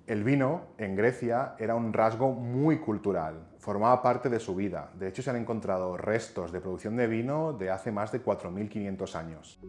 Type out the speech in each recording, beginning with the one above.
El vino, en Grecia, era un rasgo muy cultural, formaba parte de su vida. De hecho, se han encontrado restos de producción de vino de hace más de 4500 años.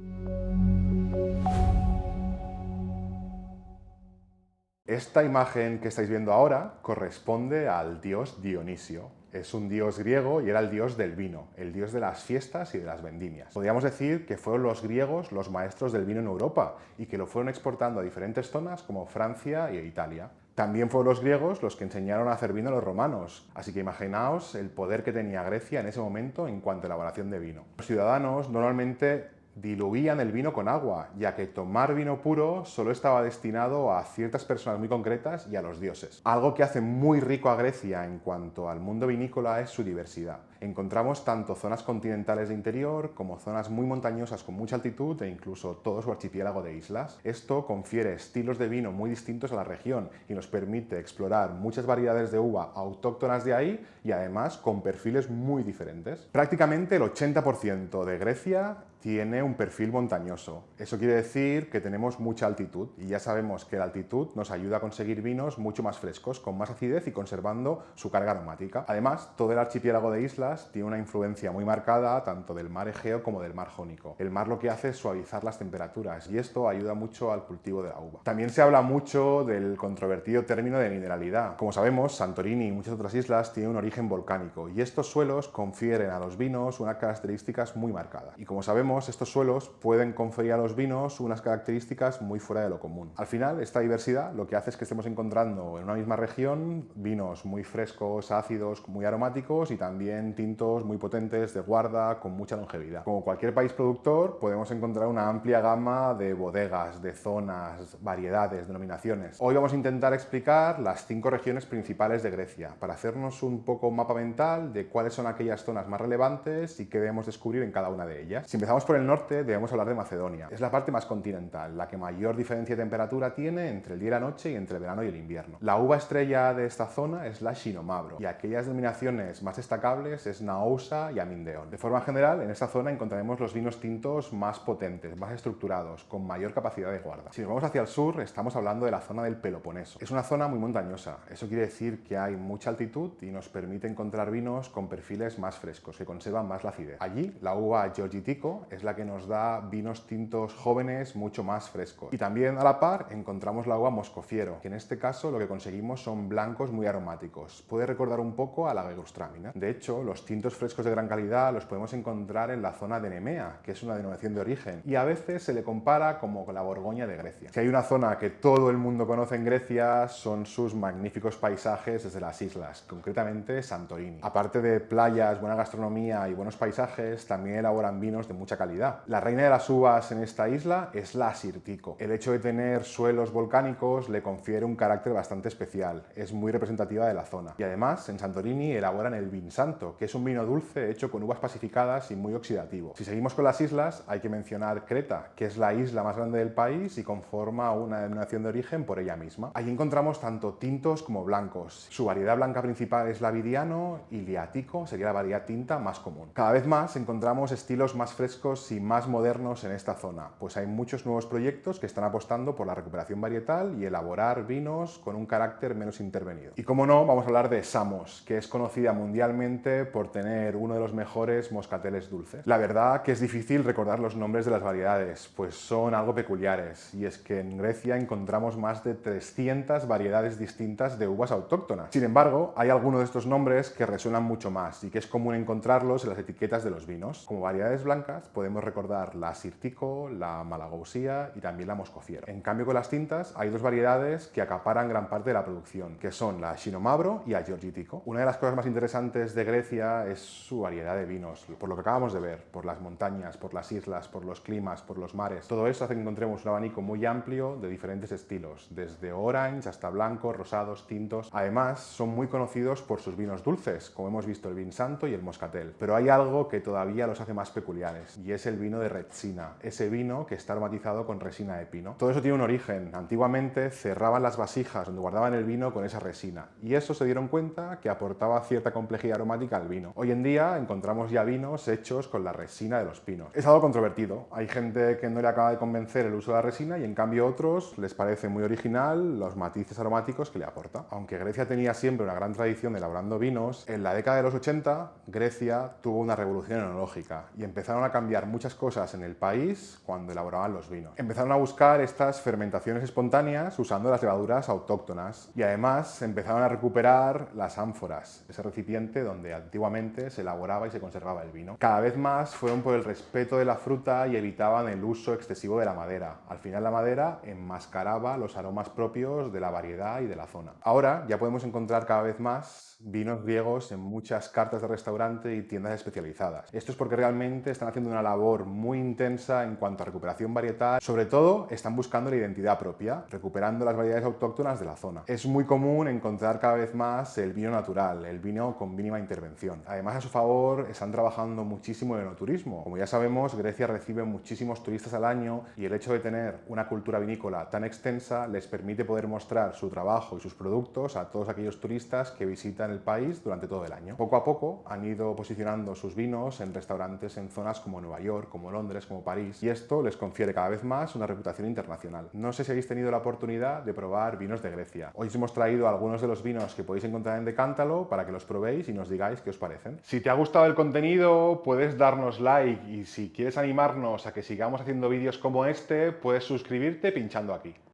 Esta imagen que estáis viendo ahora corresponde al dios Dionisio. Es un dios griego y era el dios del vino, el dios de las fiestas y de las vendimias. Podríamos decir que fueron los griegos los maestros del vino en Europa y que lo fueron exportando a diferentes zonas como Francia e Italia. También fueron los griegos los que enseñaron a hacer vino a los romanos, así que imaginaos el poder que tenía Grecia en ese momento en cuanto a elaboración de vino. Los ciudadanos normalmente diluían el vino con agua, ya que tomar vino puro solo estaba destinado a ciertas personas muy concretas y a los dioses. Algo que hace muy rico a Grecia en cuanto al mundo vinícola es su diversidad. Encontramos tanto zonas continentales de interior como zonas muy montañosas con mucha altitud e incluso todo su archipiélago de islas. Esto confiere estilos de vino muy distintos a la región y nos permite explorar muchas variedades de uva autóctonas de ahí y además con perfiles muy diferentes. Prácticamente el 80% de Grecia tiene un perfil montañoso. Eso quiere decir que tenemos mucha altitud y ya sabemos que la altitud nos ayuda a conseguir vinos mucho más frescos, con más acidez y conservando su carga aromática. Además, todo el archipiélago de islas tiene una influencia muy marcada tanto del mar Egeo como del mar Jónico. El mar lo que hace es suavizar las temperaturas y esto ayuda mucho al cultivo de la uva. También se habla mucho del controvertido término de mineralidad. Como sabemos, Santorini y muchas otras islas tienen un origen volcánico y estos suelos confieren a los vinos unas características muy marcadas. Y como sabemos, estos suelos pueden conferir a los vinos unas características muy fuera de lo común. Al final, esta diversidad lo que hace es que estemos encontrando en una misma región vinos muy frescos, ácidos, muy aromáticos y también tintos muy potentes de guarda con mucha longevidad. Como cualquier país productor, podemos encontrar una amplia gama de bodegas, de zonas, variedades, denominaciones. Hoy vamos a intentar explicar las 5 regiones principales de Grecia para hacernos un poco un mapa mental de cuáles son aquellas zonas más relevantes y qué debemos descubrir en cada una de ellas. Si empezamos por el norte, debemos hablar de Macedonia. Es la parte más continental, la que mayor diferencia de temperatura tiene entre el día y la noche y entre el verano y el invierno. La uva estrella de esta zona es la Xinomabro y aquellas denominaciones más destacables es Naousa y Amindeon. De forma general, en esta zona encontraremos los vinos tintos más potentes, más estructurados, con mayor capacidad de guarda. Si nos vamos hacia el sur, estamos hablando de la zona del Peloponeso. Es una zona muy montañosa. Eso quiere decir que hay mucha altitud y nos permite encontrar vinos con perfiles más frescos, que conservan más la acidez. Allí, la uva Georgitico es la que nos da vinos tintos jóvenes mucho más frescos. Y también a la par encontramos la uva Moscofiero, que en este caso lo que conseguimos son blancos muy aromáticos. Puede recordar un poco a la Gewürztraminer. De hecho, los tintos frescos de gran calidad los podemos encontrar en la zona de Nemea, que es una denominación de origen, y a veces se le compara como con la Borgoña de Grecia. Si hay una zona que todo el mundo conoce en Grecia, son sus magníficos paisajes desde las islas, concretamente Santorini. Aparte de playas, buena gastronomía y buenos paisajes, también elaboran vinos de mucha calidad. La reina de las uvas en esta isla es la Assyrtiko. El hecho de tener suelos volcánicos le confiere un carácter bastante especial, es muy representativa de la zona. Y además, en Santorini elaboran el Vinsanto, que es un vino dulce hecho con uvas pacificadas y muy oxidativo. Si seguimos con las islas, hay que mencionar Creta, que es la isla más grande del país y conforma una denominación de origen por ella misma. Allí encontramos tanto tintos como blancos. Su variedad blanca principal es la Vidiano y Liatico sería la variedad tinta más común. Cada vez más encontramos estilos más frescos y más modernos en esta zona, pues hay muchos nuevos proyectos que están apostando por la recuperación varietal y elaborar vinos con un carácter menos intervenido. Y como no, vamos a hablar de Samos, que es conocida mundialmente por tener uno de los mejores moscateles dulces. La verdad que es difícil recordar los nombres de las variedades, pues son algo peculiares, y es que en Grecia encontramos más de 300 variedades distintas de uvas autóctonas. Sin embargo, hay algunos de estos nombres que resuenan mucho más y que es común encontrarlos en las etiquetas de los vinos. Como variedades blancas podemos recordar la Assyrtiko, la Malagousia y también la Moscofiero. En cambio, con las tintas hay dos variedades que acaparan gran parte de la producción, que son la Xinomabro y la Georgitico. Una de las cosas más interesantes de Grecia es su variedad de vinos, por lo que acabamos de ver, por las montañas, por las islas, por los climas, por los mares. Todo eso hace que encontremos un abanico muy amplio de diferentes estilos, desde orange hasta blancos, rosados, tintos. Además, son muy conocidos por sus vinos dulces, como hemos visto el Vinsanto y el Moscatel. Pero hay algo que todavía los hace más peculiares, y es el vino de Retsina, ese vino que está aromatizado con resina de pino. Todo eso tiene un origen. Antiguamente cerraban las vasijas donde guardaban el vino con esa resina y eso se dieron cuenta que aportaba cierta complejidad aromática al vino. Hoy en día encontramos ya vinos hechos con la resina de los pinos. Es algo controvertido. Hay gente que no le acaba de convencer el uso de la resina y en cambio a otros les parece muy original los matices aromáticos que le aporta. Aunque Grecia tenía siempre una gran tradición de elaborando vinos, en la década de los 80 Grecia tuvo una revolución enológica y empezaron a cambiar muchas cosas en el país cuando elaboraban los vinos. Empezaron a buscar estas fermentaciones espontáneas usando las levaduras autóctonas y además empezaron a recuperar las ánforas, ese recipiente donde antiguamente se elaboraba y se conservaba el vino. Cada vez más fueron por el respeto de la fruta y evitaban el uso excesivo de la madera. Al final la madera enmascaraba los aromas propios de la variedad y de la zona. Ahora ya podemos encontrar cada vez más vinos griegos en muchas cartas de restaurante y tiendas especializadas. Esto es porque realmente están haciendo una labor muy intensa en cuanto a recuperación varietal. Sobre todo están buscando la identidad propia, recuperando las variedades autóctonas de la zona. Es muy común encontrar cada vez más el vino natural, el vino con mínima intervención. Además, a su favor están trabajando muchísimo en el enoturismo. Como ya sabemos, Grecia recibe muchísimos turistas al año y el hecho de tener una cultura vinícola tan extensa les permite poder mostrar su trabajo y sus productos a todos aquellos turistas que visitan el país durante todo el año. Poco a poco han ido posicionando sus vinos en restaurantes en zonas como Nueva York, como Londres, como París, y esto les confiere cada vez más una reputación internacional. No sé si habéis tenido la oportunidad de probar vinos de Grecia. Hoy os hemos traído algunos de los vinos que podéis encontrar en Decántalo para que los probéis y nos digáis qué os parecen. Si te ha gustado el contenido, puedes darnos like y si quieres animarnos a que sigamos haciendo vídeos como este, puedes suscribirte pinchando aquí.